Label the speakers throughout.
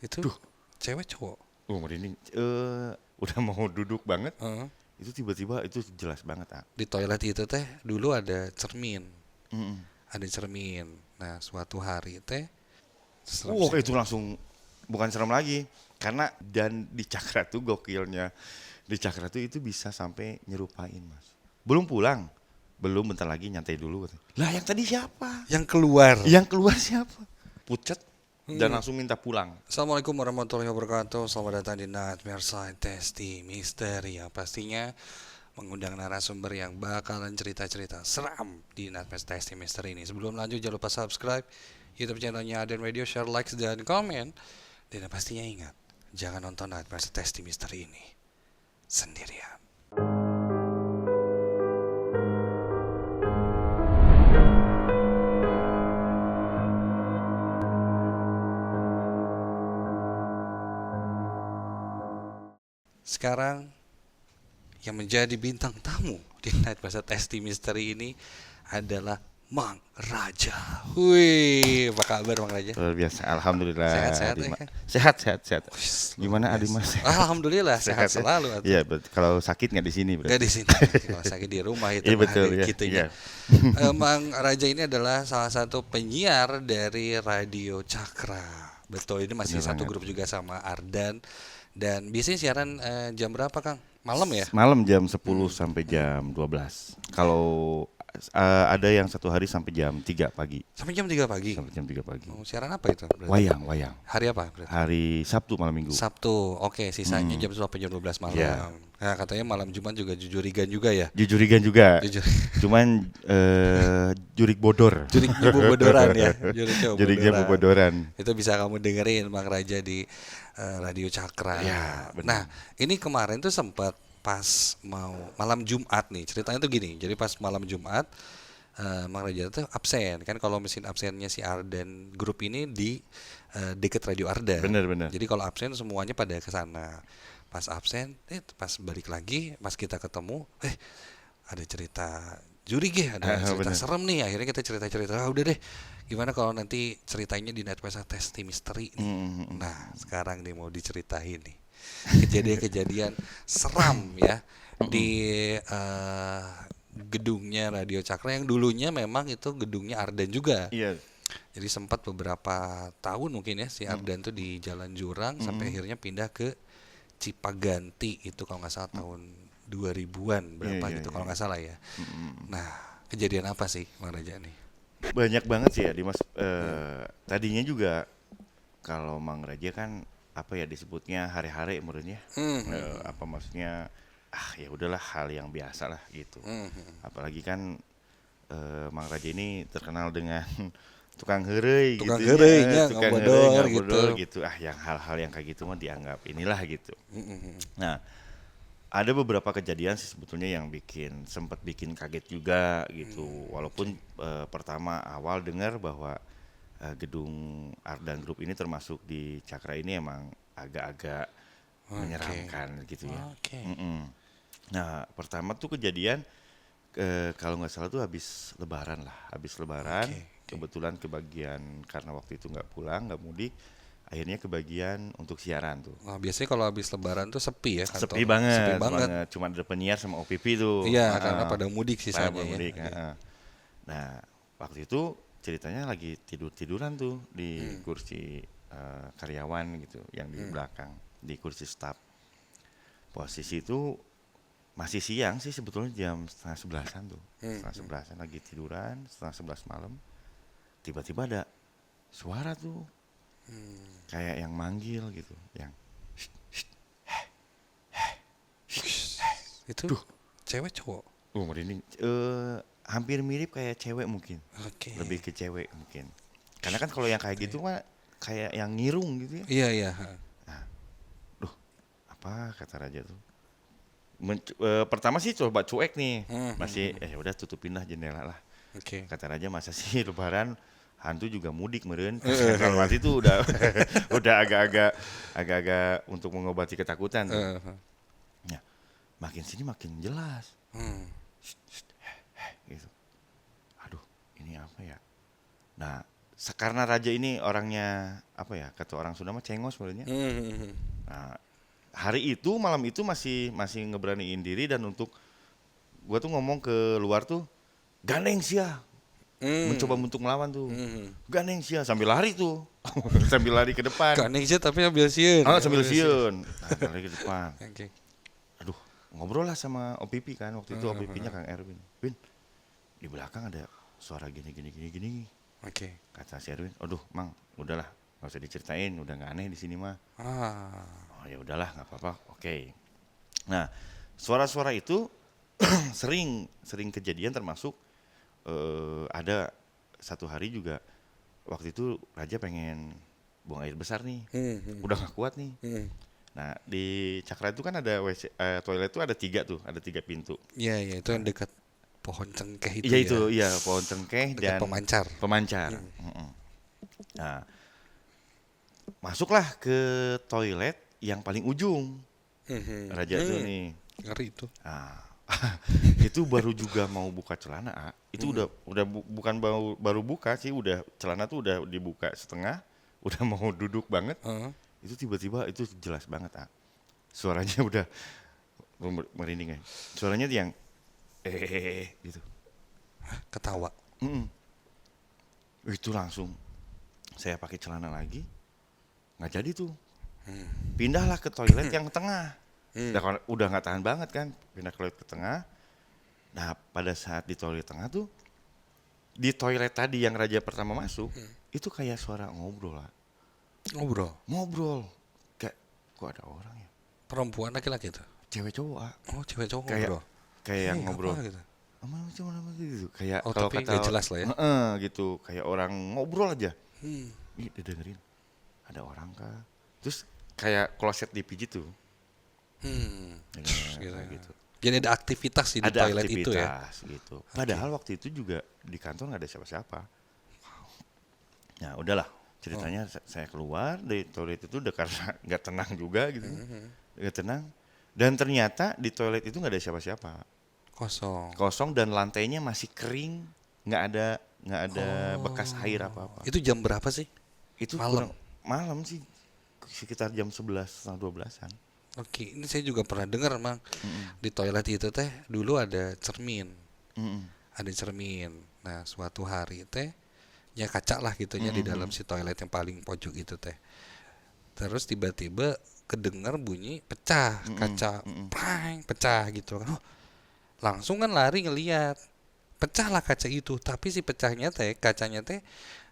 Speaker 1: Itu
Speaker 2: Duh,
Speaker 1: cewek cowok?
Speaker 2: merinding. Udah mau duduk banget.
Speaker 1: Heeh.
Speaker 2: Itu tiba-tiba itu jelas banget, ah.
Speaker 1: Di toilet itu teh dulu ada cermin.
Speaker 2: Mm-mm.
Speaker 1: Ada cermin. Nah, suatu hari teh serem sih.
Speaker 2: Itu langsung bukan serem lagi. Karena dan di Cakra tuh gokilnya. Di Cakra tuh itu bisa sampai nyerupain, Mas. Belum pulang. Belum, bentar lagi nyantai dulu katanya. Lah yang tadi siapa?
Speaker 1: Yang keluar.
Speaker 2: Yang keluar siapa? Pucet dan
Speaker 1: Hmm.
Speaker 2: langsung minta pulang.
Speaker 1: Assalamualaikum warahmatullahi wabarakatuh. Selamat datang di Nightmare Scientist di Misteri, yang pastinya mengundang narasumber yang bakalan cerita-cerita seram di Nightmare Scientist Misteri ini. Sebelum lanjut, jangan lupa subscribe YouTube channelnya Aden Radio, share, likes, dan komen. Dan yang pastinya ingat, jangan nonton Nightmare Scientist Misteri ini sendirian. Sekarang yang menjadi bintang tamu di Nightmare Scientist Misteri ini adalah Mang Raja. Wih, apa kabar Mang Raja?
Speaker 2: Luar biasa. Alhamdulillah.
Speaker 1: Sehat-sehat ya?
Speaker 2: Sehat.
Speaker 1: Wih,
Speaker 2: Gimana
Speaker 1: luar
Speaker 2: Adi Mas?
Speaker 1: biasa. Alhamdulillah sehat
Speaker 2: Ya?
Speaker 1: selalu.
Speaker 2: Iya, kalau sakit nggak di sini
Speaker 1: Gak
Speaker 2: berarti.
Speaker 1: di sini. Kalau sakit di rumah itu
Speaker 2: Iya
Speaker 1: mah
Speaker 2: betul ya.
Speaker 1: gitu
Speaker 2: Iya.
Speaker 1: ya. Mang Raja ini adalah salah satu penyiar dari Radio Cakra. Betul, ini masih
Speaker 2: Bener
Speaker 1: satu
Speaker 2: banget.
Speaker 1: grup juga sama Ardan. Dan biasanya siaran jam berapa Kang? Malam ya?
Speaker 2: Malam jam 10 sampai jam 12. Kalau ada yang satu hari sampai jam 3 pagi.
Speaker 1: Sampai jam 3 pagi.
Speaker 2: Sampai jam 3 pagi.
Speaker 1: Oh, siaran apa itu? Berarti?
Speaker 2: Wayang.
Speaker 1: Hari apa berarti?
Speaker 2: Hari Sabtu malam Minggu.
Speaker 1: Sabtu. Oke, sisanya jam 10 sampai jam 12 malam.
Speaker 2: Iya.
Speaker 1: Nah, katanya malam Jumat juga jujurigan juga ya?
Speaker 2: Jujurigan juga.
Speaker 1: Jujur.
Speaker 2: Cuman jurik bodor.
Speaker 1: Jurik bobodoran ya. Juriknya
Speaker 2: Juriknya bobodoran.
Speaker 1: Itu bisa kamu dengerin Bang Raja di Radio Cakra.
Speaker 2: Ya, benar.
Speaker 1: Nah, ini kemarin tuh sempat pas mau malam Jumat nih. Ceritanya tuh gini. Jadi pas malam Jumat Bang Raja tuh absen. Kan kalau mesin absennya si Ardan grup ini di deket Radio Ardan.
Speaker 2: Bener.
Speaker 1: Jadi kalau absen semuanya pada ke sana. Pas absen, pas balik lagi, pas kita ketemu, ada cerita juri ada cerita
Speaker 2: Bener.
Speaker 1: serem nih. Akhirnya kita cerita-cerita, udah deh, gimana kalau nanti ceritanya di Nightmare Test Misteri nih. Nah, sekarang nih mau diceritain nih kejadian-kejadian seram ya di gedungnya Radio Cakra yang dulunya memang itu gedungnya Ardan juga.
Speaker 2: Iya.
Speaker 1: Jadi sempat beberapa tahun mungkin ya si Ardan tuh di Jalan Jurang sampai akhirnya pindah ke Cipaganti itu kalau nggak salah tahun 2000-an berapa
Speaker 2: Iya,
Speaker 1: gitu
Speaker 2: iya.
Speaker 1: kalau nggak salah ya. Nah, kejadian apa sih Bang Raja nih?
Speaker 2: Banyak banget sih ya Dimas. Tadinya juga kalau Mang Raja kan apa ya disebutnya hari-hari menurutnya. Apa maksudnya ya udahlah hal yang biasa lah gitu. Apalagi kan Mang Raja ini terkenal dengan tukang heureuy gitu.
Speaker 1: Tukang heureuy-nya,
Speaker 2: Tukang
Speaker 1: ngabodor
Speaker 2: heureuy, ngabodor
Speaker 1: gitu.
Speaker 2: gitu. Yang hal-hal yang kayak gitu mah dianggap inilah gitu. Nah, ada beberapa kejadian sih sebetulnya yang sempat bikin kaget juga gitu. Walaupun pertama awal dengar bahwa gedung Ardan Group ini termasuk di Cakra ini emang agak-agak menyeramkan gitu ya.
Speaker 1: Oke.
Speaker 2: Nah, pertama tuh kejadian kalau nggak salah tuh habis Lebaran.
Speaker 1: Oke.
Speaker 2: Kebetulan kebagian karena waktu itu nggak pulang, nggak mudik. Akhirnya kebagian untuk siaran tuh.
Speaker 1: Nah, biasanya kalau habis Lebaran tuh sepi ya kantor.
Speaker 2: Sepi banget.
Speaker 1: Sepi banget.
Speaker 2: Cuma ada penyiar sama OPP tuh.
Speaker 1: Iya, karena pada mudik sisanya
Speaker 2: Pada mudik,
Speaker 1: ya.
Speaker 2: Nah, waktu itu ceritanya lagi tiduran tuh di kursi karyawan gitu, yang di belakang, di kursi staf. Posisi itu masih siang sih sebetulnya jam 10:30-an tuh. 10:30-an lagi tiduran, 10:30 malam. Tiba-tiba ada suara tuh. Kayak yang manggil gitu, yang
Speaker 1: Itu cewek cowok.
Speaker 2: merinding. Hampir mirip kayak cewek mungkin.
Speaker 1: Oke.
Speaker 2: Lebih ke cewek mungkin. Karena kan kalau yang kayak gitu mah kayak yang ngirung gitu ya.
Speaker 1: Iya.
Speaker 2: Duh, apa kata Raja tuh? Pertama sih coba cuek nih. Masih udah tutupin lah jendela lah.
Speaker 1: Oke.
Speaker 2: Kata Raja masa sih Lebaran hantu juga mudik meureun. Kalau waktu itu udah udah agak-agak untuk mengobati ketakutan tuh. Ya, makin sini makin jelas. Gitu. Aduh, ini apa ya? Nah, karena raja ini orangnya apa ya, kata orang Sunda mah cengos sebenarnya. Nah, hari itu malam itu masih ngeberaniin diri, dan untuk gua tuh ngomong ke luar tuh, gandeng sia, mencoba untuk melawan tuh, gandeng sia, sambil lari tuh, sambil lari ke depan,
Speaker 1: Gandeng sih tapi ambil sieun.
Speaker 2: sambil sieun, nah, lari ke depan.
Speaker 1: Oke.
Speaker 2: Aduh, ngobrol lah sama OPP kan, waktu itu OPP-nya Kang Erwin. Win, di belakang ada suara gini.
Speaker 1: Oke.
Speaker 2: Kata si Erwin, aduh Mang, udahlah, nggak usah diceritain, udah nggak aneh di sini mah. Oh ya udahlah, nggak apa-apa, oke. Nah, suara-suara itu sering kejadian, termasuk ada satu hari juga, waktu itu Raja pengen buang air besar nih, udah nggak kuat nih. Nah, di Cakra itu kan ada WC, toilet itu ada 3 tuh, ada 3 pintu.
Speaker 1: Iya, itu yang dekat pohon cengkeh itu
Speaker 2: Iya
Speaker 1: ya.
Speaker 2: itu, iya pohon cengkeh
Speaker 1: Dekat
Speaker 2: dan
Speaker 1: pemancar.
Speaker 2: Nah, masuklah ke toilet yang paling ujung, Raja tuh nih.
Speaker 1: Ngeri itu.
Speaker 2: Nah, itu baru juga mau buka celana, itu bukan baru buka sih, udah celana tuh udah dibuka setengah, udah mau duduk banget. Itu tiba-tiba itu jelas banget, suaranya udah merinding ya. Suaranya yang gitu.
Speaker 1: Ketawa.
Speaker 2: Itu langsung saya pakai celana lagi, nggak jadi tuh. Pindahlah ke toilet yang tengah. Udah nggak tahan banget kan, pindah ke toilet ke tengah. Nah, pada saat di toilet tengah tuh, di toilet tadi yang Raja pertama masuk, itu kayak suara ngobrol lah. Ngobrol. Kayak, kok ada orang ya?
Speaker 1: Perempuan laki-laki itu?
Speaker 2: Cewek cowok,
Speaker 1: Oh, cewek cowok
Speaker 2: kayak
Speaker 1: ngobrol.
Speaker 2: yang ngobrol.
Speaker 1: Apa gitu?
Speaker 2: Apa gitu. Kayak
Speaker 1: Oh,
Speaker 2: kalau
Speaker 1: tapi
Speaker 2: kata
Speaker 1: nggak jelas lah ya.
Speaker 2: gitu, kayak orang ngobrol aja. Ih, didengerin. Ada orang kah? Terus kayak kloset dipijit tuh. Gitu.
Speaker 1: Jadi ada aktivitas di
Speaker 2: Ada
Speaker 1: toilet itu ya.
Speaker 2: aktivitas gitu. Padahal waktu itu juga di kantor nggak ada siapa-siapa. Nah, udahlah, ceritanya saya keluar dari toilet itu udah karena nggak tenang juga gitu. Nggak tenang. Dan ternyata di toilet itu nggak ada siapa-siapa. Kosong dan lantainya masih kering, nggak ada bekas air apa-apa.
Speaker 1: Itu jam berapa sih?
Speaker 2: Itu
Speaker 1: Malam.
Speaker 2: Malam sih, sekitar jam 11 setengah 12-an.
Speaker 1: Oke, ini saya juga pernah dengar, Mang. Di toilet itu teh dulu ada cermin. Ada cermin. Nah, suatu hari teh ya kaca lah gitunya di dalam si toilet yang paling pojok itu teh. Terus tiba-tiba kedengar bunyi pecah kaca, prang, pecah gitu kan. Langsung kan lari ngeliat, pecahlah kaca itu. Tapi si pecahnya teh, kacanya teh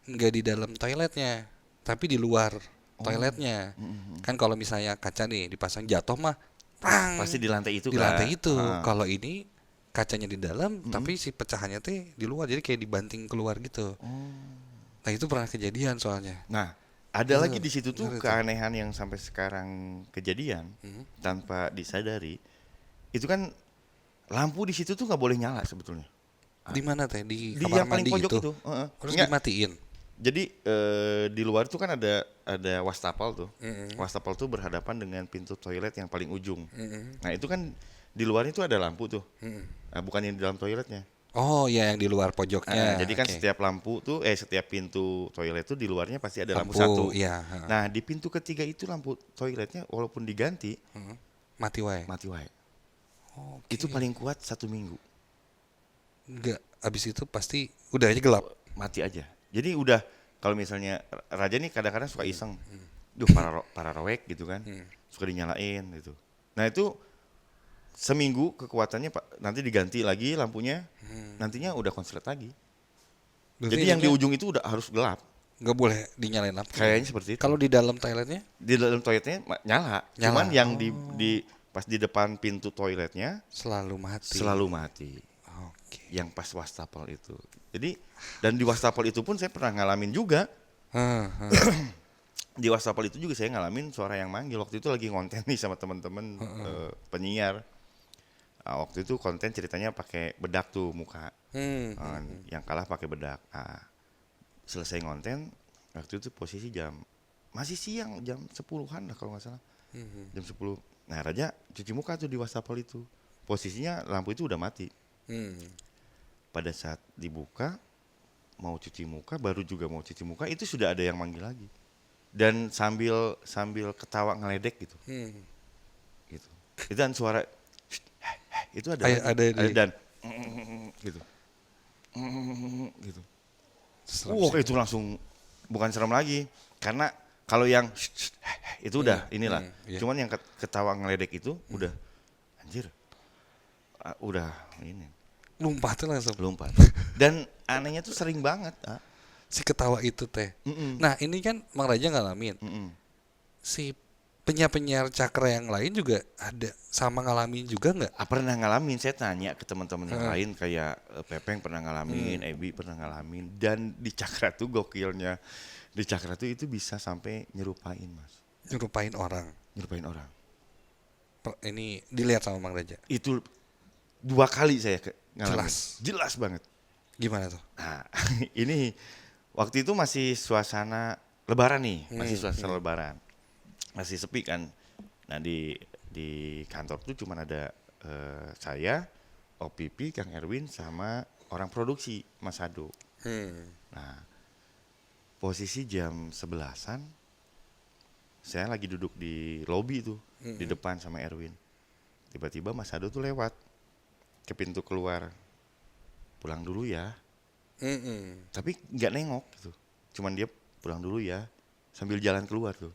Speaker 1: nggak di dalam toiletnya, tapi di luar toiletnya. Kan kalau misalnya kaca nih dipasang jatuh mah, prang,
Speaker 2: Pasti di lantai itu
Speaker 1: di
Speaker 2: kan.
Speaker 1: lantai itu. Kalau ini kacanya di dalam, tapi si pecahannya teh di luar, jadi kayak dibanting keluar gitu. Nah itu pernah kejadian soalnya.
Speaker 2: Nah, ada lagi di situ tuh keanehan yang sampai sekarang kejadian tanpa disadari. Itu kan lampu di situ tuh nggak boleh nyala sebetulnya.
Speaker 1: Di mana teh? Di
Speaker 2: Di
Speaker 1: kamar
Speaker 2: yang paling
Speaker 1: mandi
Speaker 2: pojok
Speaker 1: itu.
Speaker 2: itu.
Speaker 1: Terus
Speaker 2: Nggak.
Speaker 1: dimatiin.
Speaker 2: Jadi di luar itu kan ada wastafel tuh. Wastafel tuh berhadapan dengan pintu toilet yang paling ujung. Nah, itu kan di luar itu ada lampu tuh. Nah, bukan yang di dalam toiletnya.
Speaker 1: Oh ya, yang di luar pojoknya.
Speaker 2: Jadi kan
Speaker 1: Oke.
Speaker 2: setiap lampu tuh setiap pintu toilet tuh di luarnya pasti ada lampu
Speaker 1: Lampu,
Speaker 2: satu.
Speaker 1: iya.
Speaker 2: Nah, di pintu ketiga itu lampu toiletnya walaupun diganti
Speaker 1: Mati wae.
Speaker 2: mati wae.
Speaker 1: Oke.
Speaker 2: Itu paling kuat 1 minggu.
Speaker 1: Enggak, abis itu pasti udah aja gelap.
Speaker 2: Mati aja. Jadi udah, kalau misalnya Raja nih kadang-kadang suka iseng. Duh, para rowek gitu kan. Suka dinyalain gitu. Nah, itu seminggu kekuatannya Pak, nanti diganti lagi lampunya. Nantinya udah konslet lagi.
Speaker 1: Berarti
Speaker 2: Jadi yang di ujung itu udah harus gelap.
Speaker 1: nggak boleh dinyalain lampu.
Speaker 2: Kayaknya seperti itu.
Speaker 1: Kalau di dalam toiletnya
Speaker 2: Di dalam toiletnya nyala. Cuman yang di pas di depan pintu toiletnya
Speaker 1: selalu mati.
Speaker 2: selalu mati.
Speaker 1: Oke.
Speaker 2: Yang pas wastafel itu. Jadi, dan di wastafel itu pun saya pernah ngalamin juga. Di wastafel itu juga saya ngalamin suara yang manggil. Waktu itu lagi konten nih sama teman-teman penyiar. Waktu itu konten ceritanya pakai bedak tuh muka. Yang kalah pakai bedak. Selesai konten, waktu itu posisi masih siang, jam 10-an lah kalau nggak salah. Jam 10. Nah, Raja cuci muka tuh di wastafel itu. Posisinya lampu itu udah mati. Pada saat dibuka, mau cuci muka, baru juga mau cuci muka itu sudah ada yang manggil lagi. Dan sambil ketawa ngeledek gitu. Gitu. Itu dan suara itu ada lagi.
Speaker 1: Ada di
Speaker 2: Dan gitu. Gitu.
Speaker 1: serem sih.
Speaker 2: Itu langsung bukan serem lagi. Karena kalau yang itu udah inilah.
Speaker 1: iya.
Speaker 2: Cuman yang ketawa ngeledek itu udah anjir. Udah ini
Speaker 1: Lompat langsung.
Speaker 2: lompat. Dan anehnya tuh sering banget.
Speaker 1: Si ketawa itu teh.
Speaker 2: Mm-mm.
Speaker 1: Nah ini kan Mang Raja ngalamin.
Speaker 2: Mm-mm.
Speaker 1: Si penyiar cakra yang lain juga ada sama ngalamin juga nggak?
Speaker 2: Pernah ngalamin, saya tanya ke teman-teman yang lain kayak Pepeng pernah ngalamin, Ebi pernah ngalamin, dan di Cakra tuh gokilnya, di Cakra tuh itu bisa sampai nyerupain mas,
Speaker 1: Nyerupain orang.
Speaker 2: nyerupain orang.
Speaker 1: Ini dilihat sama Mang Raja.
Speaker 2: Itu 2 kali saya ngalamin,
Speaker 1: Jelas.
Speaker 2: jelas banget.
Speaker 1: Gimana tuh?
Speaker 2: Nah ini waktu itu masih suasana Lebaran nih, masih suasana Lebaran, masih sepi kan. Nah di kantor tuh cuman ada saya, OPP, Kang Erwin sama orang produksi Mas Ado. Nah posisi jam 11-an saya lagi duduk di lobi tuh di depan sama Erwin. Tiba-tiba Mas Ado tuh lewat ke pintu keluar, pulang dulu ya. Tapi nggak nengok gitu, cuman dia pulang dulu ya sambil jalan keluar tuh.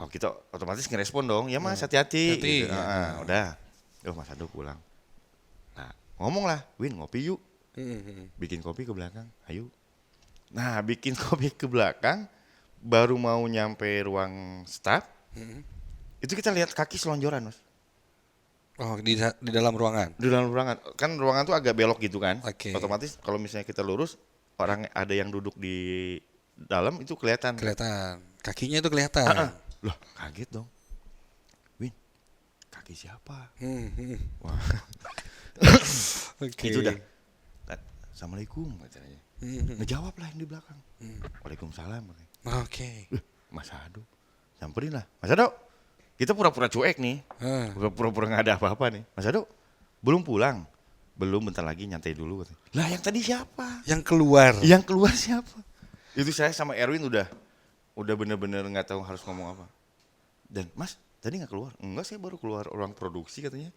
Speaker 2: Oh kita otomatis ngerespon dong, ya mas hati-hati.
Speaker 1: Hati-hati,
Speaker 2: Gitu.
Speaker 1: ya.
Speaker 2: Udah, Mas Ado pulang. Nah ngomong lah, Win ngopi yuk, bikin kopi ke belakang, ayo. Nah bikin kopi ke belakang, baru mau nyampe ruang staff, itu kita lihat kaki selonjoran mas.
Speaker 1: Oh di dalam ruangan.
Speaker 2: Di dalam ruangan, kan ruangan tuh agak belok gitu kan.
Speaker 1: Oke.
Speaker 2: Otomatis kalau misalnya kita lurus, orang ada yang duduk di dalam itu kelihatan.
Speaker 1: Kelihatan. Kakinya itu kelihatan.
Speaker 2: Loh kaget dong. Win, kaki siapa? Wah,
Speaker 1: Oke.
Speaker 2: itu udah. Assalamualaikum katanya. Ngejawab lah yang di belakang. Waalaikumsalam.
Speaker 1: Oke.
Speaker 2: Mas Ado, samperin lah. Mas Ado, kita pura-pura cuek nih. Pura-pura nggak ada apa-apa nih. Mas Ado, belum pulang? Belum, bentar lagi nyantai dulu. Katanya. Lah yang tadi siapa?
Speaker 1: Yang keluar.
Speaker 2: Yang keluar siapa? Itu saya sama Erwin udah bener-bener nggak tahu harus ngomong apa. Dan Mas, tadi nggak keluar? Enggak, saya baru keluar ruang produksi katanya.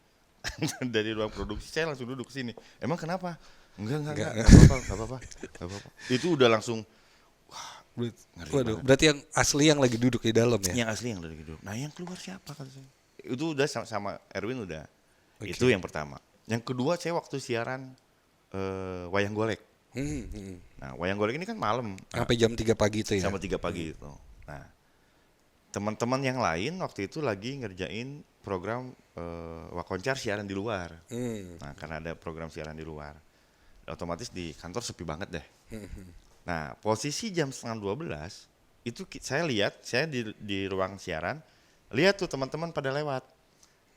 Speaker 2: Dari ruang produksi saya langsung duduk sini. Emang kenapa? Enggak apa-apa. Itu udah langsung ngeri
Speaker 1: Waduh,
Speaker 2: banget.
Speaker 1: berarti yang asli yang lagi duduk di dalam ya?
Speaker 2: Yang asli yang dari duduk. Nah, yang keluar siapa kata saya? Itu udah sama Erwin udah.
Speaker 1: Oke.
Speaker 2: Itu yang pertama. Yang kedua saya waktu siaran wayang golek. Nah, wayang golek ini kan malam.
Speaker 1: Sampai jam 3 pagi itu ya?
Speaker 2: Sama 3 pagi itu. Nah, teman-teman yang lain waktu itu lagi ngerjain program wakoncar siaran di luar. Nah, karena ada program siaran di luar, otomatis di kantor sepi banget deh. Nah, posisi jam 11:30 itu saya lihat, saya di ruang siaran, lihat tuh teman-teman pada lewat.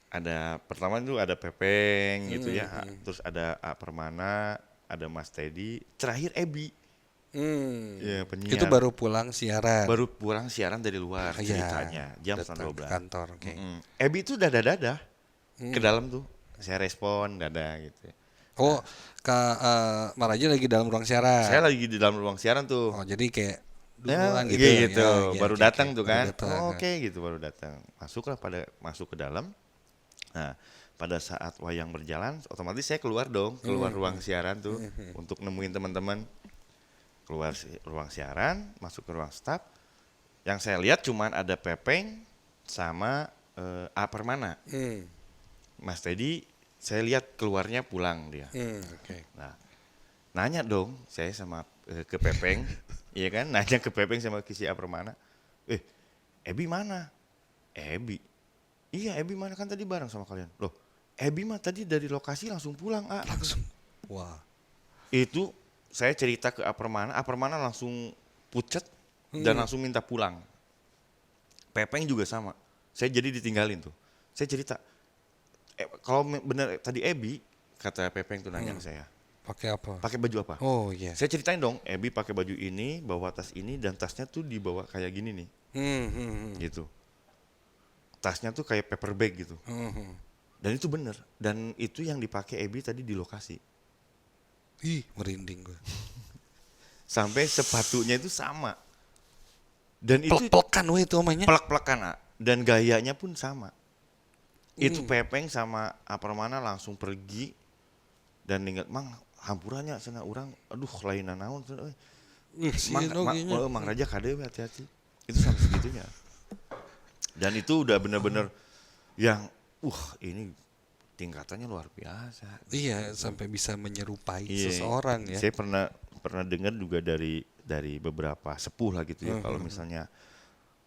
Speaker 2: Ada pertama itu ada Pepeng gitu ya, terus ada A Permana, ada Mas Teddy, terakhir Ebi. Ya, penyiar.
Speaker 1: Itu baru pulang siaran.
Speaker 2: Baru pulang siaran dari luar
Speaker 1: Iya,
Speaker 2: ceritanya jam
Speaker 1: datang ke
Speaker 2: 12.
Speaker 1: kantor. Oke.
Speaker 2: Ebi itu dadah ke dalam tuh. Saya respon dadah gitu.
Speaker 1: Oh, Mang Raja lagi dalam ruang siaran.
Speaker 2: Saya lagi di dalam ruang siaran tuh.
Speaker 1: Oh, jadi kayak
Speaker 2: Ya,
Speaker 1: duluan gitu.
Speaker 2: gitu.
Speaker 1: Ya, iya,
Speaker 2: Baru
Speaker 1: oke,
Speaker 2: datang
Speaker 1: oke.
Speaker 2: tuh
Speaker 1: Baru
Speaker 2: kan.
Speaker 1: datang.
Speaker 2: Oke gitu baru datang. Masuk ke dalam. Nah, pada saat wayang berjalan, otomatis saya keluar dong, keluar ruang siaran tuh untuk nemuin teman-teman. Keluar ruang siaran, masuk ke ruang staff. Yang saya lihat cuman ada Pepeng sama A Permana. Mas Teddy, saya lihat keluarnya pulang dia.
Speaker 1: Oke.
Speaker 2: Nah, nanya dong saya sama ke Pepeng, iya kan? Nanya ke Pepeng sama ke si A Permana. Ebi mana? Ebi. Iya, Ebi mana, kan tadi bareng sama kalian. Loh, Ebi mah tadi dari lokasi langsung pulang, A.
Speaker 1: Langsung. Wah.
Speaker 2: Itu saya cerita ke A Permana langsung pucet dan langsung minta pulang. Pepeng juga sama. Saya jadi ditinggalin tuh. Saya cerita, kalau bener tadi Ebi, kata Pepeng tuh nanya ke saya,
Speaker 1: Pakai apa?
Speaker 2: pakai baju apa?
Speaker 1: Oh iya.
Speaker 2: Saya ceritain dong, Ebi pakai baju ini, bawa tas ini, dan tasnya tuh dibawa kayak gini nih, gitu. Tasnya tuh kayak paper bag gitu. Dan itu bener. Dan itu yang dipakai Ebi tadi di lokasi.
Speaker 1: Ih, merinding gue.
Speaker 2: sampai sepatunya itu sama. Dan itu
Speaker 1: Pelek-pelekan weh itu omanya.
Speaker 2: pelak-pelakan, A. Dan gayanya pun sama. Itu
Speaker 1: Hmm.
Speaker 2: Pepeng sama Aparmana langsung pergi dan ingat mang hampurannya sana orang aduh lain naon cenah, euy. Mang,
Speaker 1: Sieun oge nya.
Speaker 2: Mang Raja kade we hati-hati. Itu sampai segitunya. Dan itu udah bener-bener yang ini tingkatannya luar biasa.
Speaker 1: Iya, sampai bisa menyerupai
Speaker 2: Iya,
Speaker 1: seseorang ya.
Speaker 2: saya pernah dengar juga dari beberapa sepuh lah gitu ya. Kalau misalnya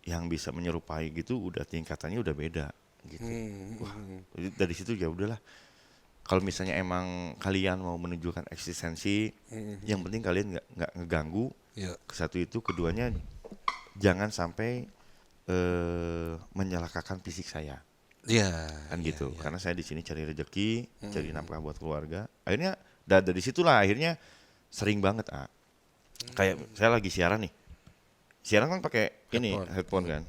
Speaker 2: yang bisa menyerupai gitu, udah tingkatannya udah beda gitu. Wah, dari situ ya udahlah. Kalau misalnya emang kalian mau menunjukkan eksistensi, yang penting kalian nggak ngeganggu.
Speaker 1: Ya.
Speaker 2: Satu itu, keduanya jangan sampai menyalahkan fisik saya.
Speaker 1: Iya.
Speaker 2: Kan
Speaker 1: iya,
Speaker 2: gitu,
Speaker 1: iya.
Speaker 2: karena saya di sini cari rezeki, cari nafkah buat keluarga. Akhirnya dari situlah akhirnya sering banget kayak saya lagi siaran nih, siaran kan pakai ini headphone kan,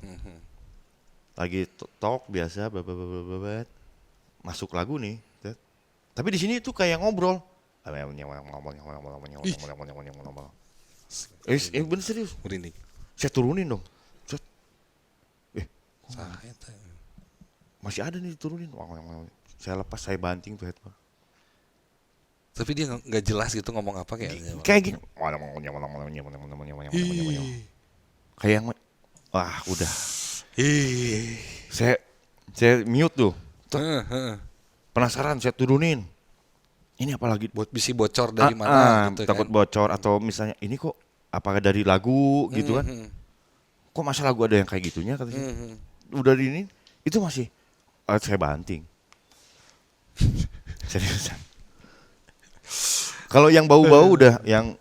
Speaker 2: lagi talk biasa, babat, masuk lagu nih, tapi di sini tuh kayak ngobrol,
Speaker 1: Ih.
Speaker 2: bener serius,
Speaker 1: Merinding.
Speaker 2: saya turunin dong, Set.
Speaker 1: Saha eta.
Speaker 2: Masih ada nih diturunin, saya lepas, saya banting tuh headphone.
Speaker 1: Tapi dia nggak jelas gitu ngomong apa kayaknya.
Speaker 2: Kayak gini. Kayak yang wah udah.
Speaker 1: Ih.
Speaker 2: Saya mute tuh.
Speaker 1: Heeh.
Speaker 2: Penasaran saya turunin. Ini apalagi
Speaker 1: Buat bisa bocor dari mana gitu
Speaker 2: takut
Speaker 1: kan.
Speaker 2: bocor atau misalnya ini kok apakah dari lagu gitu kan. Kok masa lagu ada yang kayak gitunya katanya. Udah di ini itu masih saya banting. Seriusan. Kalau yang bau-bau yang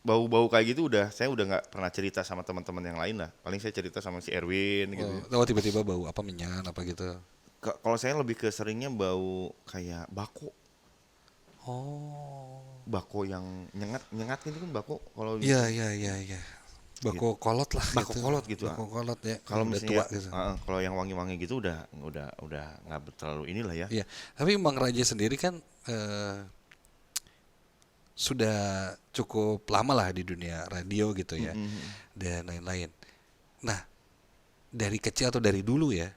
Speaker 2: bau-bau kayak gitu saya udah nggak pernah cerita sama teman-teman yang lain lah. Paling saya cerita sama si Erwin gitu.
Speaker 1: Oh, tiba-tiba bau apa menyan apa gitu.
Speaker 2: Kalau saya lebih ke seringnya bau kayak bako.
Speaker 1: Oh.
Speaker 2: Bako yang nyengat gitu kan bako kalau
Speaker 1: Iya. Bako kolot lah
Speaker 2: Bako
Speaker 1: gitu.
Speaker 2: kolot gitu,
Speaker 1: Bako kolot ya.
Speaker 2: kalau
Speaker 1: udah
Speaker 2: misalnya
Speaker 1: tua gitu.
Speaker 2: kalau yang wangi-wangi gitu udah nggak terlalu inilah ya.
Speaker 1: Iya. Tapi Bang Raja sendiri kan sudah cukup lama lah di dunia radio gitu ya. Dan lain-lain. Nah, dari kecil atau dari dulu ya,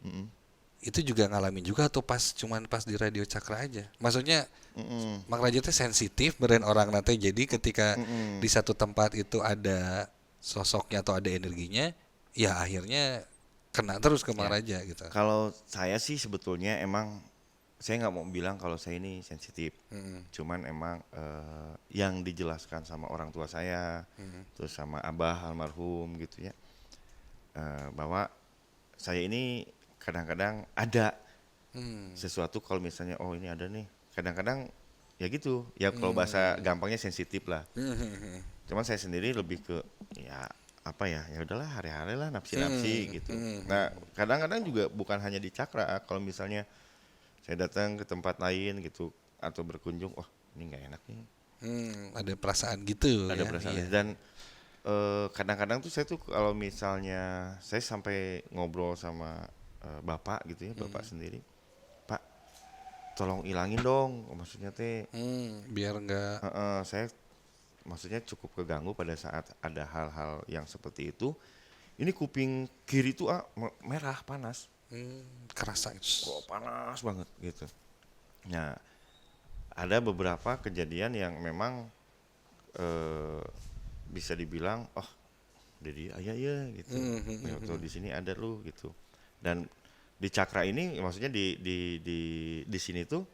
Speaker 1: itu juga ngalamin juga atau cuman pas di Radio Cakra aja? Maksudnya Mang Raja teh sensitif beren orang nanti, jadi ketika di satu tempat itu ada sosoknya atau ada energinya, ya akhirnya kena terus ke Mang Raja gitu.
Speaker 2: Kalau saya sih sebetulnya emang saya nggak mau bilang kalau saya ini sensitif, cuman emang yang dijelaskan sama orang tua saya, terus sama abah almarhum gitu ya, bahwa saya ini kadang-kadang ada sesuatu, kalau misalnya ini ada nih, kadang-kadang ya gitu ya, kalau bahasa gampangnya sensitif lah. Cuman saya sendiri lebih ke ya apa ya udahlah, hari-hari lah nafsi-nafsi gitu. Nah kadang-kadang juga bukan hanya di Cakra, kalau misalnya saya datang ke tempat lain gitu atau berkunjung, ini nggak enak nih.
Speaker 1: Ada perasaan gitu.
Speaker 2: Ada
Speaker 1: ya?
Speaker 2: perasaan.
Speaker 1: Iya.
Speaker 2: Dan kadang-kadang tuh saya tuh kalau misalnya saya sampai ngobrol sama bapak gitu ya, bapak sendiri, Pak tolong ilangin dong, maksudnya teh
Speaker 1: Biar enggak.
Speaker 2: saya maksudnya cukup keganggu pada saat ada hal-hal yang seperti itu. Ini kuping kiri tuh merah panas.
Speaker 1: Kerasa.
Speaker 2: Kok panas banget gitu. Nah ada beberapa kejadian yang memang bisa dibilang jadi ayah ya gitu. Tuh di sini ada lu gitu. Dan di Cakra ini maksudnya di sini tuh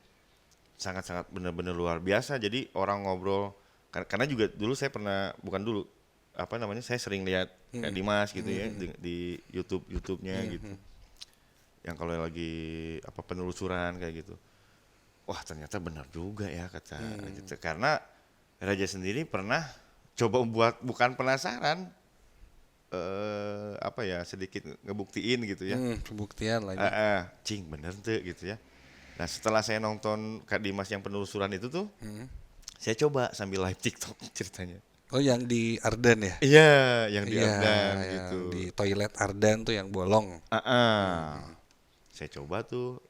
Speaker 2: sangat-sangat benar-benar luar biasa. Jadi orang ngobrol, karena juga dulu saya pernah, bukan dulu, saya sering lihat kayak Dimas gitu ya di YouTube-nya gitu. Yang kalau lagi penelusuran kayak gitu. Wah, ternyata benar juga ya kata gitu. Karena Raja sendiri pernah coba bukan penasaran, sedikit ngebuktiin gitu ya.
Speaker 1: Pembuktian lagi.
Speaker 2: Cing bener tuh gitu ya. Nah setelah saya nonton Kak Dimas yang penelusuran itu tuh, saya coba sambil live TikTok ceritanya.
Speaker 1: Oh, yang di Ardan ya?
Speaker 2: Iya, yang di
Speaker 1: Iya,
Speaker 2: Ardan
Speaker 1: yang
Speaker 2: gitu.
Speaker 1: di toilet Ardan tuh yang bolong.
Speaker 2: Saya coba tuh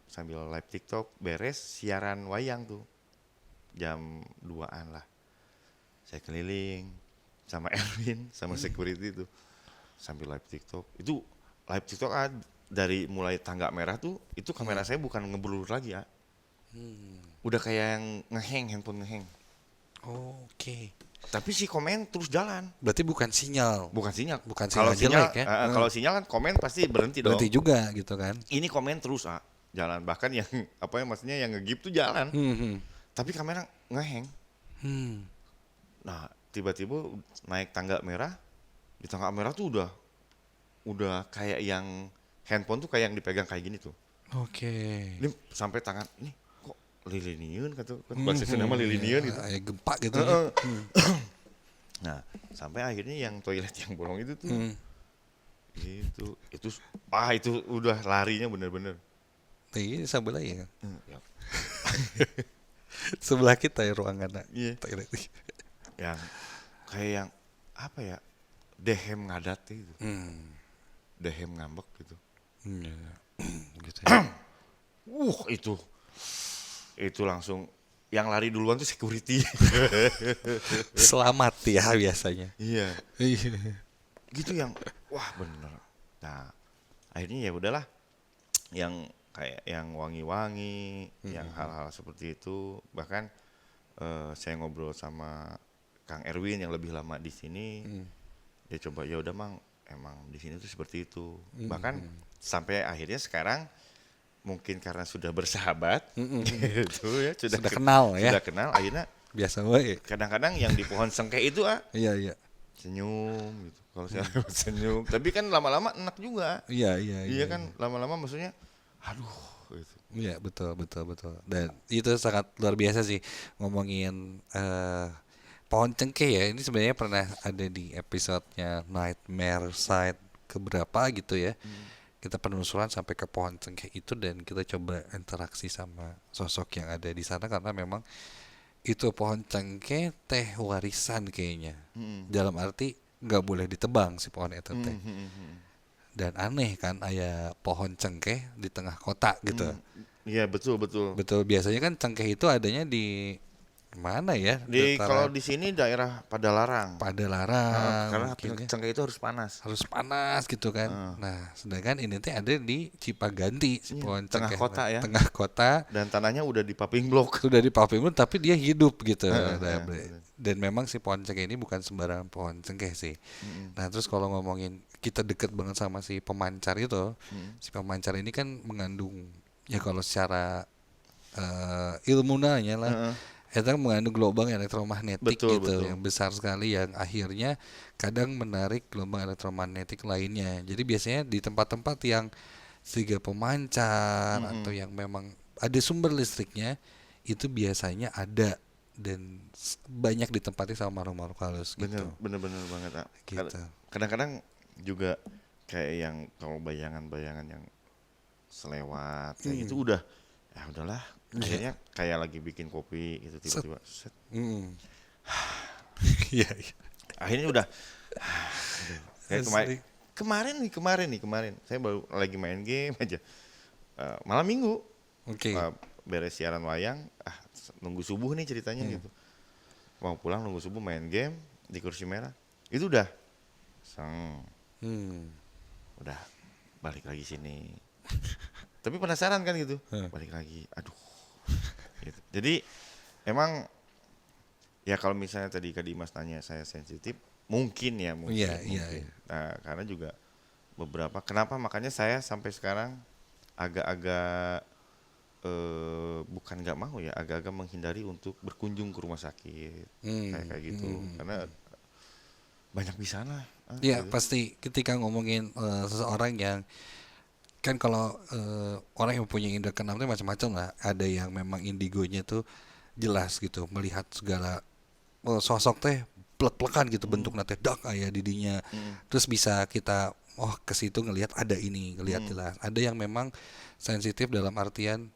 Speaker 2: sambil live TikTok, beres siaran wayang tuh jam 2-an lah. Saya keliling, sama Erwin sama security itu sambil live TikTok. Itu live TikTok dari mulai tangga merah tuh itu kamera saya bukan ngeblur lagi ya. Udah kayak yang handphone ngehang.
Speaker 1: Oke.
Speaker 2: Tapi si komen terus jalan.
Speaker 1: Berarti bukan sinyal.
Speaker 2: Bukan sinyal.
Speaker 1: Bukan
Speaker 2: Kalau
Speaker 1: sinyal
Speaker 2: sinyal
Speaker 1: jelek ya.
Speaker 2: kalau sinyal kan komen pasti berhenti dong.
Speaker 1: Berarti juga gitu kan.
Speaker 2: Ini komen terus jalan. Bahkan yang apa ya maksudnya yang nge-gip tuh jalan. Tapi kamera ngehang. Nah, tiba-tiba naik tangga merah. Di tangga merah tuh udah kayak yang handphone tuh kayak yang dipegang kayak gini tuh.
Speaker 1: Oke.
Speaker 2: Ini sampai tangan ini kok liliniun kata kan bahasa Sunda mah liliniun gitu.
Speaker 1: Kayak gempa gitu ya.
Speaker 2: Nah, sampai akhirnya yang toilet yang bolong itu tuh itu udah larinya bener-bener.
Speaker 1: Ini sebelah ya.
Speaker 2: Ya.
Speaker 1: Sebelah kita ya ruangan.
Speaker 2: Iya.
Speaker 1: Toilet.
Speaker 2: Yang kayak yang apa ya? Dehem ngadat gitu. Dehem ngambek gitu.
Speaker 1: Gitu ya.
Speaker 2: Itu langsung yang lari duluan tuh security.
Speaker 1: Selamat ya biasanya.
Speaker 2: Iya. Gitu yang wah bener. Nah, akhirnya ya udahlah yang kayak yang wangi-wangi, yang hal-hal seperti itu. Bahkan saya ngobrol sama Kang Erwin yang lebih lama di sini. Dia coba ya udah Mang, emang di sini tuh seperti itu. Bahkan sampai akhirnya sekarang mungkin karena sudah bersahabat gitu ya,
Speaker 1: Sudah kenal ya.
Speaker 2: Sudah kenal akhirnya
Speaker 1: Biasa wae.
Speaker 2: kadang-kadang yang di pohon sengkeh itu
Speaker 1: Iya.
Speaker 2: senyum gitu. Kalau saya senyum, tapi kan lama-lama enak juga.
Speaker 1: Iya
Speaker 2: Kan lama-lama maksudnya aduh gitu.
Speaker 1: Iya betul. Dan itu sangat luar biasa sih ngomongin pohon cengkeh ya. Ini sebenarnya pernah ada di episodenya Nightmare Side keberapa gitu ya. Kita penelusuran sampai ke pohon cengkeh itu dan kita coba interaksi sama sosok yang ada di sana karena memang itu pohon cengkeh teh warisan kayaknya. Dalam arti nggak boleh ditebang si pohon itu teh. Dan aneh kan aya pohon cengkeh di tengah kota gitu.
Speaker 2: Iya betul.
Speaker 1: Betul, biasanya kan cengkeh itu adanya di mana ya?
Speaker 2: Kalau di sini daerah Padalarang. Karena
Speaker 1: mungkin ya.
Speaker 2: cengkeh itu harus panas.
Speaker 1: Harus panas gitu kan. Nah, sedangkan ini teh ada di Cipaganti, pohon
Speaker 2: tengah
Speaker 1: cengkeh.
Speaker 2: kota ya.
Speaker 1: Tengah kota.
Speaker 2: Dan tanahnya udah di paving block.
Speaker 1: Sudah di pavement tapi dia hidup gitu.
Speaker 2: Bener.
Speaker 1: Dan memang si pohon cengkeh ini bukan sembarang pohon cengkeh sih. Nah, terus kalau ngomongin kita deket banget sama si pemancar itu, si pemancar ini kan mengandung ya kalau secara ilmunanya lah. Itu mengandung gelombang elektromagnetik
Speaker 2: Betul.
Speaker 1: yang besar sekali yang akhirnya kadang menarik gelombang elektromagnetik lainnya. Jadi biasanya di tempat-tempat yang sehingga pemancar atau yang memang ada sumber listriknya itu biasanya ada dan banyak ditempati sama makhluk-makhluk halus gitu.
Speaker 2: Bener banget.
Speaker 1: Gitu.
Speaker 2: Kadang-kadang juga kayak yang kalau bayangan-bayangan yang selewat kayak gitu udah ya udahlah. Akhirnya kayak lagi bikin kopi gitu tiba-tiba set.
Speaker 1: Iya.
Speaker 2: Akhirnya udah kayak kemarin saya baru lagi main game aja. Malam minggu.
Speaker 1: Oke.
Speaker 2: Beres siaran wayang, nunggu subuh nih ceritanya gitu. Mau pulang nunggu subuh main game di kursi merah. Itu udah udah balik lagi sini. Tapi penasaran kan gitu. Balik lagi. Aduh. Gitu. Jadi emang ya kalau misalnya tadi Kak Dimas nanya saya sensitif, mungkin. Iya. Nah, karena juga beberapa kenapa makanya saya sampai sekarang agak-agak bukan nggak mau ya, agak-agak menghindari untuk berkunjung ke rumah sakit kayak gitu karena banyak di sana.
Speaker 1: Iya,
Speaker 2: gitu.
Speaker 1: pasti ketika ngomongin seseorang yang kan kalau orang yang mempunyai indera keenam itu macam-macam lah. Ada yang memang indigonya tuh jelas gitu, melihat segala sosok teh plek-plekan gitu bentuknya teh dak aya didinya. Terus bisa kita ke situ ngelihat ada ini, ngelihat jelas. Ada yang memang sensitif dalam artian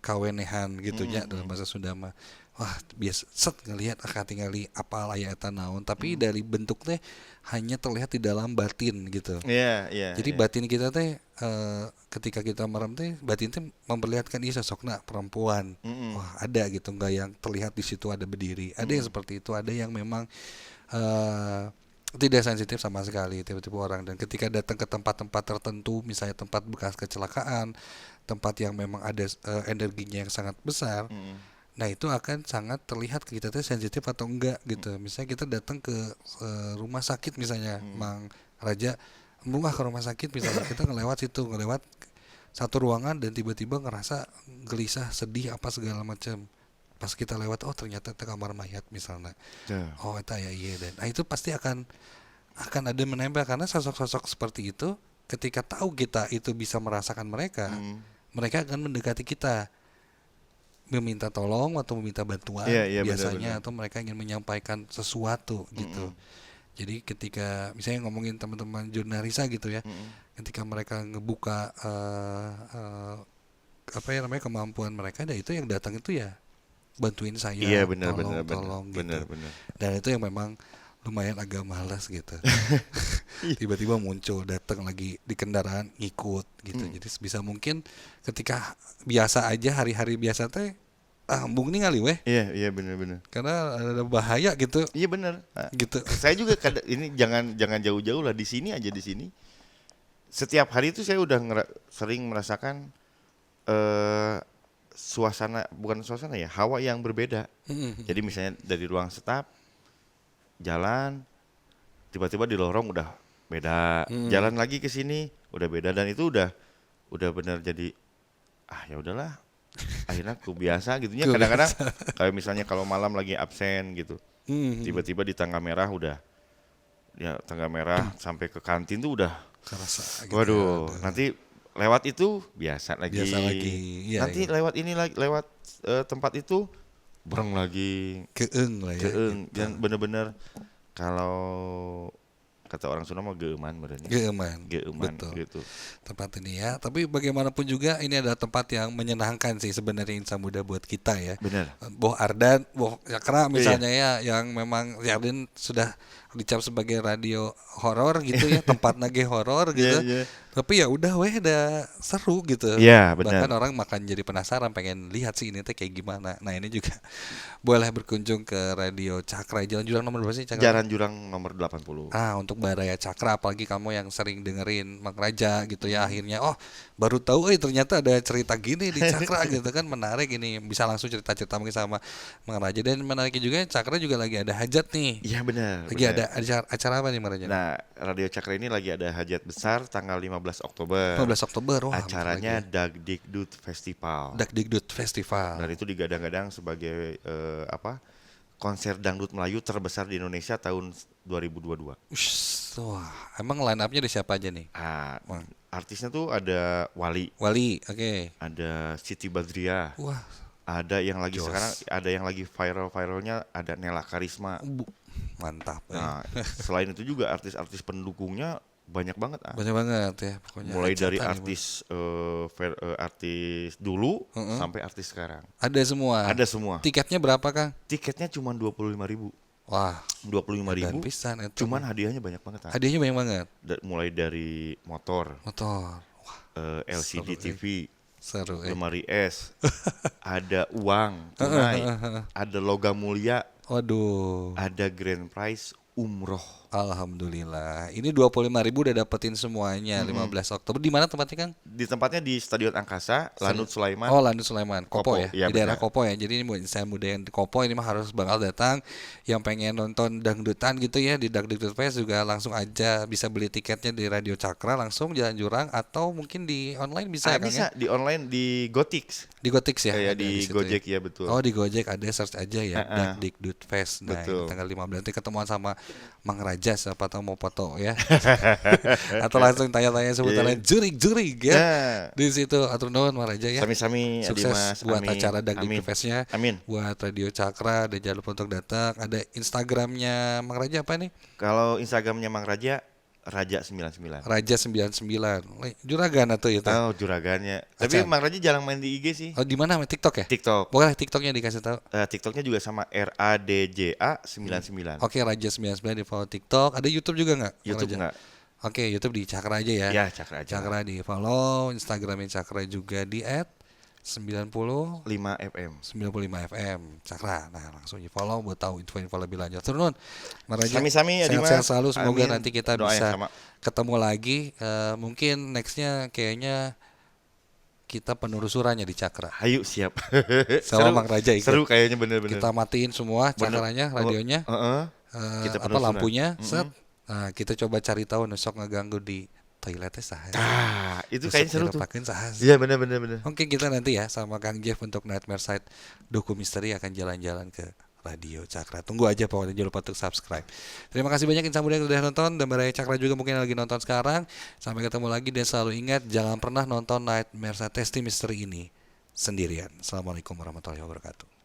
Speaker 1: kawenehan gitunya dalam bahasa Sunda mah. Wah, biasa set ngelihat tingali apa aya eta naon, tapi dari bentuk teh hanya terlihat di dalam batin gitu.
Speaker 2: Iya.
Speaker 1: Jadi batin kita teh ketika kita merem teh batin teh memperlihatkan ini sosokna perempuan. Wah, ada gitu, enggak yang terlihat di situ ada berdiri. Ada yang seperti itu, ada yang memang tidak sensitif sama sekali tipe-tipe orang, dan ketika datang ke tempat-tempat tertentu, misalnya tempat bekas kecelakaan, tempat yang memang ada energinya yang sangat besar, nah itu akan sangat terlihat ke kita tuh sensitif atau enggak gitu. Misalnya kita datang ke rumah sakit misalnya, Mang Raja, ke rumah sakit misalnya, kita ngelewat satu ruangan dan tiba-tiba ngerasa gelisah, sedih apa segala macam. Pas kita lewat, oh ternyata itu kamar mayat misalnya. Oh itu ya iya, dan itu pasti akan ada menempel, karena sosok-sosok seperti itu ketika tahu kita itu bisa merasakan mereka, mereka akan mendekati kita, meminta tolong atau meminta bantuan, biasanya, benar. Atau mereka ingin menyampaikan sesuatu gitu. Jadi ketika misalnya ngomongin teman-teman jurnalisa gitu ya, ketika mereka ngebuka kemampuan mereka, dan itu yang datang itu ya bantuin saya, tolong gitu. Bener. Dan itu yang memang lumayan agak malas gitu. Tiba-tiba muncul, datang lagi di kendaraan, ngikut gitu. Jadi bisa mungkin ketika biasa aja, hari-hari biasa teh embung nih kali weh.
Speaker 2: Iya benar.
Speaker 1: Karena ada bahaya gitu.
Speaker 2: Iya benar.
Speaker 1: Gitu.
Speaker 2: Saya juga ini jangan jauh-jauh lah, di sini aja, di sini. Setiap hari itu saya udah sering merasakan hawa yang berbeda. Jadi misalnya dari ruang staf, jalan, tiba-tiba di lorong udah beda, jalan lagi ke sini udah beda, dan itu udah benar jadi ya udahlah, akhirnya kebiasa gitunya. Kadang-kadang kayak misalnya kalau malam lagi absen gitu, tiba-tiba di tangga merah tangga merah sampai ke kantin tuh udah kerasa gitu. Waduh, nanti lewat itu biasa lagi. Ya, nanti lewat ini lagi, lewat tempat itu breng lagi. Keeng lah ya. Gitu. Dan bener-bener kalau kata orang Sunda mah geuman benernya.
Speaker 1: Geuman. Betul. Gitu. Tempat ini ya. Tapi bagaimanapun juga ini adalah tempat yang menyenangkan sih sebenarnya Insan Muda buat kita ya.
Speaker 2: Benar.
Speaker 1: Boh Ardan, Boh Cakra misalnya ya, yang memang Ardan sudah dicap sebagai radio horor gitu ya, tempat nage horor gitu. Tapi ya udah udah seru gitu.
Speaker 2: Iya, benar.
Speaker 1: Bahkan orang makan jadi penasaran, pengen lihat sih ini teh kayak gimana. Nah, ini juga boleh berkunjung ke Radio Cakra. Jalan Jurang nomor berapa sih, Cakra?
Speaker 2: Jalan Jurang nomor 80.
Speaker 1: Untuk Baraya Cakra, apalagi kamu yang sering dengerin Mang Raja gitu ya, akhirnya baru tahu ternyata ada cerita gini di Cakra gitu kan, menarik ini, bisa langsung cerita-cerita mungkin sama Mang Raja. Dan menariknya juga Cakra juga lagi ada hajat nih.
Speaker 2: Iya benar.
Speaker 1: Lagi ada acara apa nih Mang Raja?
Speaker 2: Nah, Radio Cakra ini lagi ada hajat besar tanggal 15 Oktober. Acaranya Dagdikdut Festival.
Speaker 1: Dagdikdut Festival.
Speaker 2: Dan itu digadang-gadang sebagai konser dangdut Melayu terbesar di Indonesia tahun 2022.
Speaker 1: Wah, emang line up-nya ada siapa aja nih?
Speaker 2: Artisnya tuh ada Wali,
Speaker 1: oke.
Speaker 2: Ada Siti Badriah.
Speaker 1: Wah.
Speaker 2: Ada yang lagi sekarang, ada yang lagi viralnya, ada Nela Karisma.
Speaker 1: Mantap.
Speaker 2: Nah, selain itu juga artis-artis pendukungnya banyak banget.
Speaker 1: Banyak banget ya pokoknya.
Speaker 2: Mulai dari artis artis dulu sampai artis sekarang.
Speaker 1: Ada semua. Tiketnya berapa, Kang?
Speaker 2: Tiketnya cuma 25.000.
Speaker 1: Wah,
Speaker 2: 25.000. Cuman hadiahnya banyak banget.
Speaker 1: Hadiahnya banyak banget.
Speaker 2: Mulai dari motor.
Speaker 1: Wah,
Speaker 2: LCD TV.
Speaker 1: Seru.
Speaker 2: Lemari es. Ada uang tunai. Ada logam mulia.
Speaker 1: Waduh.
Speaker 2: Ada grand prize umroh.
Speaker 1: Alhamdulillah. Ini 25.000 udah dapetin semuanya. 15 Oktober. Di mana tempatnya, Kang?
Speaker 2: Di tempatnya di Stadion Angkasa, Lanut Sulaiman.
Speaker 1: Lanut Sulaiman. Kopo ya? Di daerah Kopo ya. Jadi ini buat saya muda yang di Kopo ini mah harus bakal datang. Yang pengen nonton dangdutan gitu ya di Dagdikdut Fest juga langsung aja bisa beli tiketnya di Radio Cakra langsung Jalan Jurang, atau mungkin di online bisa ya, Kang?
Speaker 2: Bisa di online di Gotix.
Speaker 1: Di Gotix ya?
Speaker 2: Di Gojek ya, betul.
Speaker 1: Di Gojek ada, search aja ya Dagdikdut Fest. Nah, tanggal 15 nanti ketemuan sama Mang Raja, siapa tahu mau foto ya. Atau langsung tanya-tanya sebutannya jurig ya. Di situ atur nuhun Mang Raja ya.
Speaker 2: Sami-sami
Speaker 1: sukses
Speaker 2: Dimas,
Speaker 1: buat acara Dagdikdut Fest-nya.
Speaker 2: Amin.
Speaker 1: Buat Radio Cakra, dan jangan lupa untuk datang. Ada Instagramnya Mang Raja apa nih?
Speaker 2: Kalau Instagramnya Mang Raja, Raja99.
Speaker 1: Raja99. Juragan atau itu?
Speaker 2: Juragannya. Tapi Mang Raja jarang main di IG sih.
Speaker 1: Di mana? TikTok ya?
Speaker 2: TikTok.
Speaker 1: Boleh TikToknya dikasih tahu.
Speaker 2: TikToknya juga sama RADJA99.
Speaker 1: Oke, Raja99 di follow TikTok. Ada YouTube juga nggak?
Speaker 2: YouTube nggak.
Speaker 1: Oke, YouTube di Cakra aja ya.
Speaker 2: Ya, Cakra aja.
Speaker 1: Cakra di follow. Instagramnya Cakra juga di 90
Speaker 2: 5 FM.
Speaker 1: 95 FM Cakra. Nah, langsung di follow buat tahu info-info lebih lanjut. Turun, Maraja.
Speaker 2: Sami-sami ya
Speaker 1: Sehat-sehat
Speaker 2: Dimas.
Speaker 1: selalu. Semoga
Speaker 2: Amin.
Speaker 1: nanti kita
Speaker 2: Doa yang
Speaker 1: bisa
Speaker 2: sama.
Speaker 1: ketemu lagi. Mungkin nextnya kayaknya kita penelusurannya di Cakra.
Speaker 2: Hayu siap.
Speaker 1: Sama Mang Raja ikut.
Speaker 2: Seru kayaknya bener-bener.
Speaker 1: Kita matiin semua
Speaker 2: Bener.
Speaker 1: cakranya, radionya,
Speaker 2: Heeh. Kita
Speaker 1: apa
Speaker 2: penelusuran.
Speaker 1: lampunya, set. Nah, kita coba cari tahu nusok ngeganggu di toiletnya saha.
Speaker 2: Itu
Speaker 1: Nusok
Speaker 2: kayaknya seru tuh.
Speaker 1: dilepakeun saha.
Speaker 2: Iya bener.
Speaker 1: Oke, kita nanti ya sama Kang Jeff untuk Nightmare Side Doku Misteri akan jalan-jalan ke Radio Cakra. Tunggu aja pokoknya, jangan lupa untuk subscribe. Terima kasih banyak insan muda yang udah nonton, dan Baraya Cakra juga mungkin lagi nonton sekarang. Sampai ketemu lagi, dan selalu ingat jangan pernah nonton Nightmare Side Testing Misteri ini sendirian. Assalamualaikum warahmatullahi wabarakatuh.